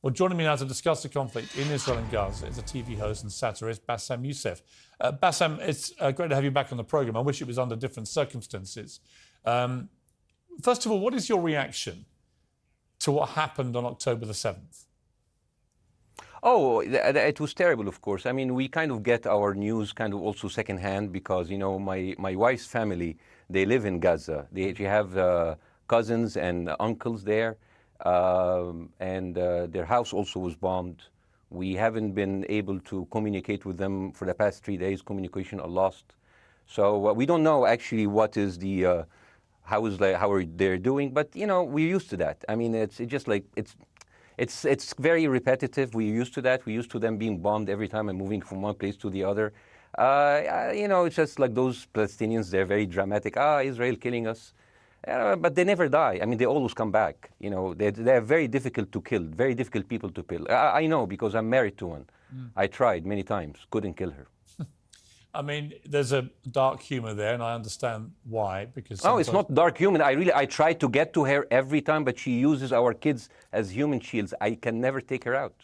Well, joining me now to discuss the conflict in Israel and Gaza is a TV host and satirist, Bassem Youssef. Bassem, it's great to have you back on the programme. I wish it was under different circumstances. First of all, what is your reaction to what happened on October the 7th? Oh, it was terrible, of course. I mean, we kind of get our news kind of also secondhand because, you know, my wife's family, they live in Gaza. They have cousins and uncles there. And their house also was bombed. We haven't been able to communicate with them for the past 3 days. Communication are lost. So we don't know actually what is the how are they doing. But you know, we're used to that. I mean, it's just like it's very repetitive. We're used to that. We're used to them being bombed every time and moving from one place to the other. You know, it's just like those Palestinians. They're very dramatic. Israel killing us. But they never die. I mean, they always come back. You know, they're very difficult to kill, very difficult people to kill. I know because I'm married to one. I tried many times, couldn't kill her. I mean, there's a dark humour there, and I understand why. Because no, it's not dark humour. I try to get to her every time, but she uses our kids as human shields. I can never take her out.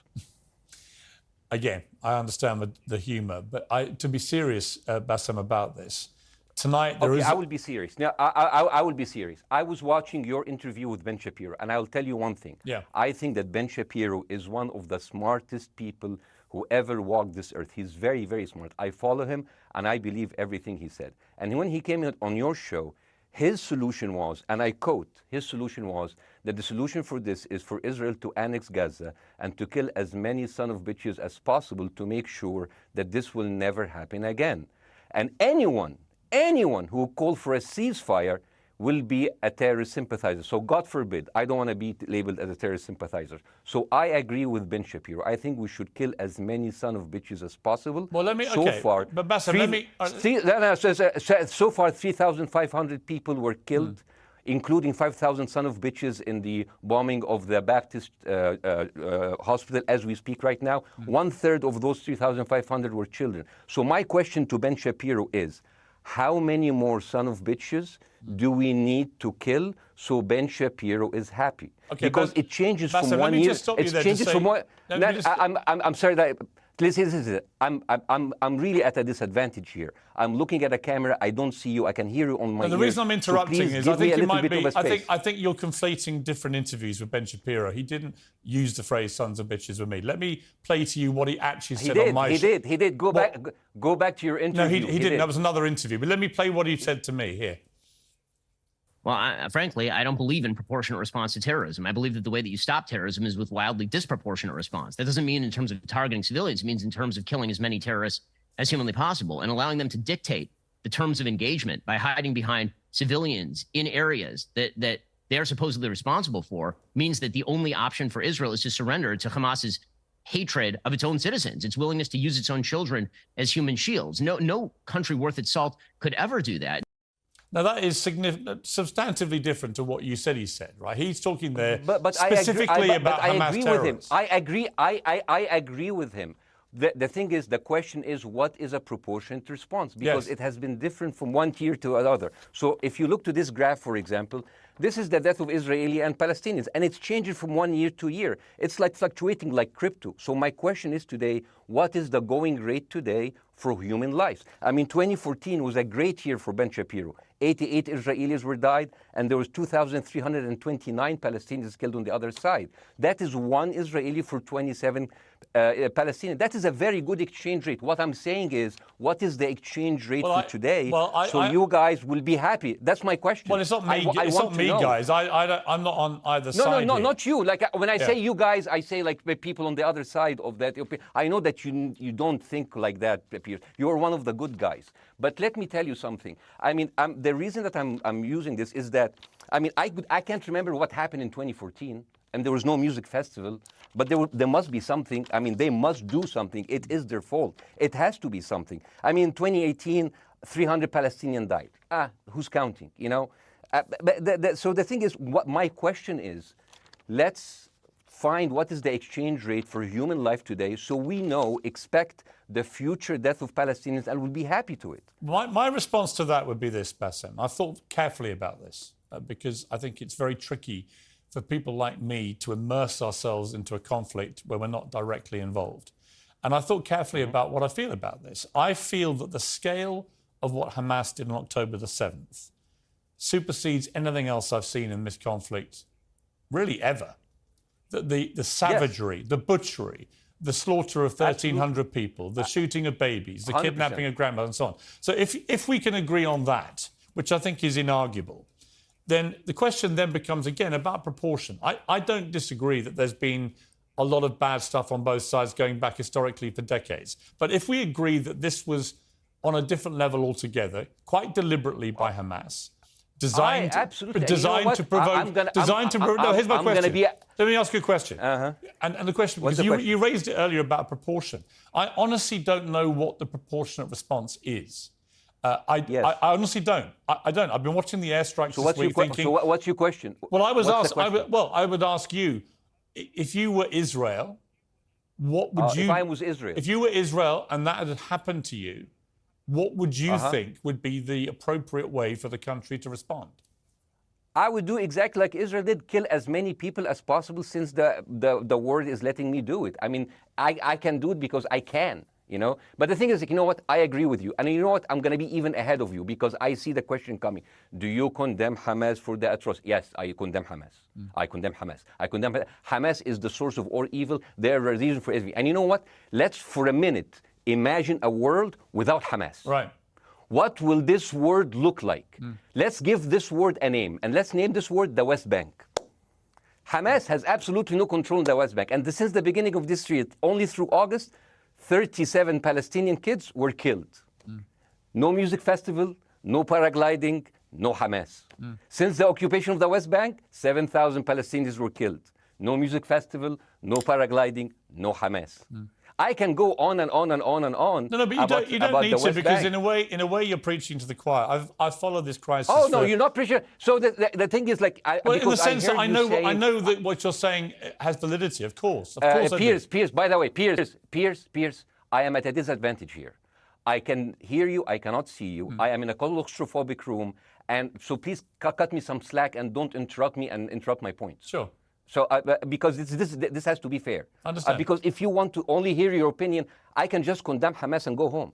Again, I understand the humour, but to be serious, Bassem, about this. Tonight, I will be serious. Now, I will be serious. I was watching your interview with Ben Shapiro, and I'll tell you one thing. Yeah. I think that Ben Shapiro is one of the smartest people who ever walked this earth. He's very, very smart. I follow him, and I believe everything he said. And when he came on your show, his solution was, and I quote, his solution was that the solution for this is for Israel to annex Gaza and to kill as many son of bitches as possible to make sure that this will never happen again. And anyone who called for a ceasefire will be a terrorist sympathizer. So God forbid, I don't want to be labeled as a terrorist sympathizer. So I agree with Ben Shapiro. I think we should kill as many son of bitches as possible. Well, let me, so okay, far, but Bassem, so far 3,500 people were killed, including 5,000 son of bitches in the bombing of the Baptist hospital as we speak right now. 1/3 of those 3,500 were children. So my question to Ben Shapiro is, how many more son of bitches do we need to kill so Ben Shapiro is happy? Okay, because it changes Bassem, from one year. It changes from one. I'm sorry that. Listen. I'm really at a disadvantage here. I'm looking at a camera. I don't see you. I can hear you on my ears. The reason I'm interrupting so is I think you might be. I think you're conflating different interviews with Ben Shapiro. He didn't use the phrase "sons of bitches" with me. Let me play to you what he actually said on my show. He did. Go back to your interview. No, he didn't. That was another interview. But let me play what he said to me here. Well, frankly, I don't believe in proportionate response to terrorism. I believe that the way that you stop terrorism is with wildly disproportionate response. That doesn't mean in terms of targeting civilians. It means in terms of killing as many terrorists as humanly possible and allowing them to dictate the terms of engagement by hiding behind civilians in areas that they are supposedly responsible for means that the only option for Israel is to surrender to Hamas's hatred of its own citizens, its willingness to use its own children as human shields. No country worth its salt could ever do that. Now, that is substantively different to what you said he said, right? He's talking there but specifically about Hamas terrorists. I agree with him. The thing is, the question is, what is a proportionate response? Because it has been different from one tier to another. So if you look to this graph, for example, this is the death of Israeli and Palestinians, and it's changing from one year to year. It's like fluctuating like crypto. So my question is today, what is the going rate today for human lives? I mean, 2014 was a great year for Ben Shapiro. 88 Israelis were died, and there was 2,329 Palestinians killed on the other side. That is one Israeli for 27 Palestinians. That is a very good exchange rate. What I'm saying is, what is the exchange rate for today? So you guys will be happy. That's my question. Well, it's not me. It's not me, guys. I'm not on either side. No, not you. Like when I say you guys, I say like people on the other side of that. I know that you don't think like that, Piers. You're one of the good guys. But let me tell you something. I mean, the reason that I'm using this is that, I mean, I can't remember what happened in 2014, and there was no music festival, but there must be something. I mean, they must do something. It is their fault. It has to be something. I mean, 2018, 300 Palestinians died. Who's counting, you know? So the thing is, what my question is, let's find what is the exchange rate for human life today so we expect the future death of Palestinians and will be happy to it. My response to that would be this, Bassem. I've thought carefully about this because I think it's very tricky for people like me to immerse ourselves into a conflict where we're not directly involved. And I thought carefully about what I feel about this. I feel that the scale of what Hamas did on October the 7th supersedes anything else I've seen in this conflict, really ever. The savagery, the butchery, the slaughter of 1,300 people, the shooting of babies, the 100%. kidnapping of grandmothers and so on. So if we can agree on that, which I think is inarguable, then the question then becomes, again, about proportion. I don't disagree that there's been a lot of bad stuff on both sides going back historically for decades. But if we agree that this was on a different level altogether, quite deliberately by Hamas, designed to provoke... No, here's my question. Let me ask you a question. And the question, because you raised it earlier about proportion. I honestly don't know what the proportionate response is. I honestly don't. I don't. I've been watching the airstrikes this week thinking... So what's your question? Well, I would ask you, if you were Israel, what would you... If I was Israel? If you were Israel and that had happened to you, what would you think would be the appropriate way for the country to respond? I would do exactly like Israel did, kill as many people as possible, since the world is letting me do it. I mean, I can do it because I can, you know. But the thing is, you know what? I agree with you. And you know what? I'm going to be even ahead of you, because I see the question coming. Do you condemn Hamas for the atrocity? Yes, I condemn Hamas. I condemn Hamas. I condemn Hamas is the source of all evil. They're a reason for everything. And you know what? Let's, for a minute, imagine a world without Hamas. Right. What will this word look like? Let's give this word a name, and let's name this word the West Bank. Hamas has absolutely no control in the West Bank. And since the beginning of this year, only through August, 37 Palestinian kids were killed. No music festival, no paragliding, no Hamas. Since the occupation of the West Bank, 7,000 Palestinians were killed. No music festival, no paragliding, no Hamas. I can go on and on and on and on. No, but you don't need to, because in a way you're preaching to the choir. I've followed this crisis. Oh no, you're not preaching. So the thing is, like, in the sense that I know that what you're saying has validity. Of course, Piers. By the way, Piers. I am at a disadvantage here. I can hear you. I cannot see you. I am in a claustrophobic room, and so please cut me some slack and don't interrupt me and interrupt my points. Sure. So, because this has to be fair. Understand. Because if you want to only hear your opinion, I can just condemn Hamas and go home.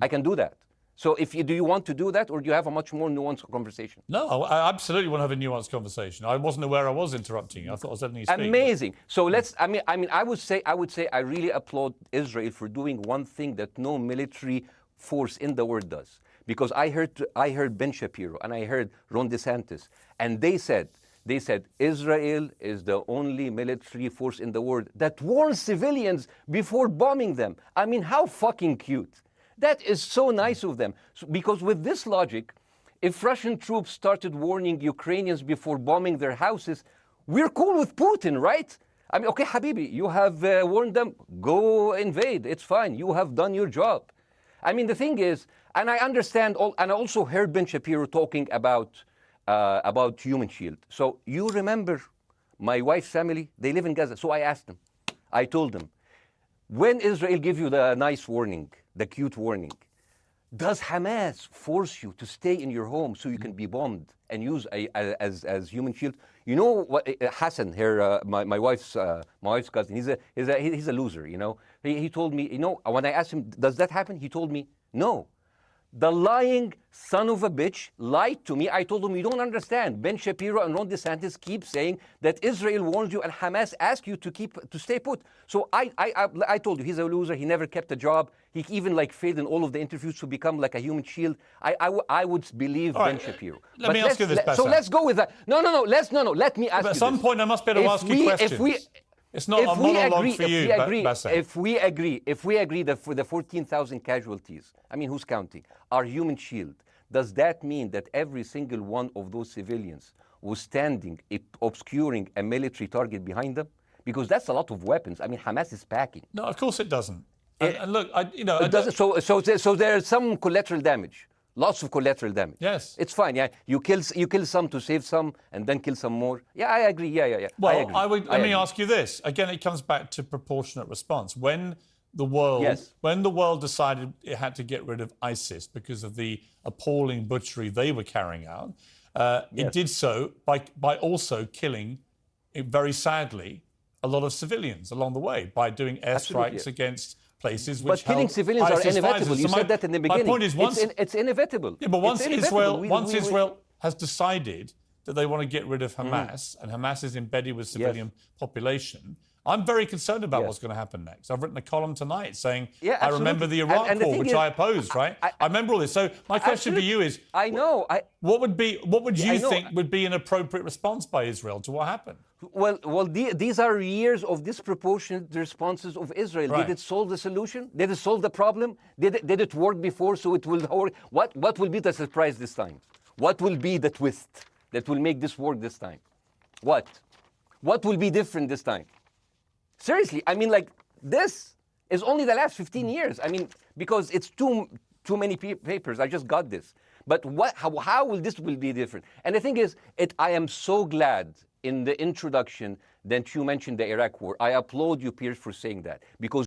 I can do that. So, do you want to do that, or do you have a much more nuanced conversation? No, I absolutely want to have a nuanced conversation. I wasn't aware I was interrupting you. I thought I was letting you speak. Amazing. So let's. I mean, I would say I really applaud Israel for doing one thing that no military force in the world does. Because I heard Ben Shapiro and I heard Ron DeSantis, and they said Israel is the only military force in the world that warns civilians before bombing them. I mean, how fucking cute. That is so nice of them. So, because with this logic, if Russian troops started warning Ukrainians before bombing their houses, we're cool with Putin, right? I mean, okay, Habibi, you have warned them, go invade. It's fine. You have done your job. I mean, the thing is, and I understand, and I also heard Ben Shapiro talking about Human Shield. So you remember my wife's family, they live in Gaza. So I asked them, I told them, when Israel give you the nice warning, the cute warning, does Hamas force you to stay in your home so you can be bombed and use as Human Shield? You know what, Hassan here, my wife's cousin, he's a loser, you know. He told me, you know, when I asked him, does that happen? He told me, no. The lying son of a bitch lied to me. I told him, you don't understand. Ben Shapiro and Ron DeSantis keep saying that Israel warned you and Hamas asked you to stay put. So I told you, he's a loser. He never kept a job. He even failed in all of the interviews to become like a Human Shield. I would believe Ben Shapiro. Let me ask you this, Bassem. So let's go with that. No. Let me ask you this. At some point, I must be able to ask you questions. It's not a monologue for you, Bassem. If we agree that for the 14,000 casualties, I mean, who's counting, are Human Shield, does that mean that every single one of those civilians was standing, obscuring a military target behind them? Because that's a lot of weapons. I mean, Hamas is packing. No, of course it doesn't. And look, it doesn't. So there's some collateral damage. Lots of collateral damage. Yes. It's fine, yeah. You kill some to save some and then kill some more. Yeah, I agree. Yeah. Well, let me ask you this. Again, it comes back to proportionate response. When the world decided it had to get rid of ISIS because of the appalling butchery they were carrying out, it did so by also killing very sadly, a lot of civilians along the way by doing airstrikes against places which But killing civilians are inevitable. You said that in the beginning. My point is, it's inevitable. Yeah, but once Israel has decided that they want to get rid of Hamas, and Hamas is embedded with civilian population, I'm very concerned about what's going to happen next. I've written a column tonight saying, I remember the Iraq War, which I opposed, right? I remember all this. So my question for you is, what would you think would be an appropriate response by Israel to what happened? Well, these are years of disproportionate responses of Israel. Right. Did it solve the solution? Did it solve the problem? Did it work before, so it will work? What will be the surprise this time? What will be the twist that will make this work this time? What will be different this time? Seriously, I mean, like, this is only the last 15 years. I mean, because it's too many papers. I just got this. But how will this be different? And the thing is, I am so glad in the introduction that you mentioned the Iraq War. I applaud you, Piers, for saying that, because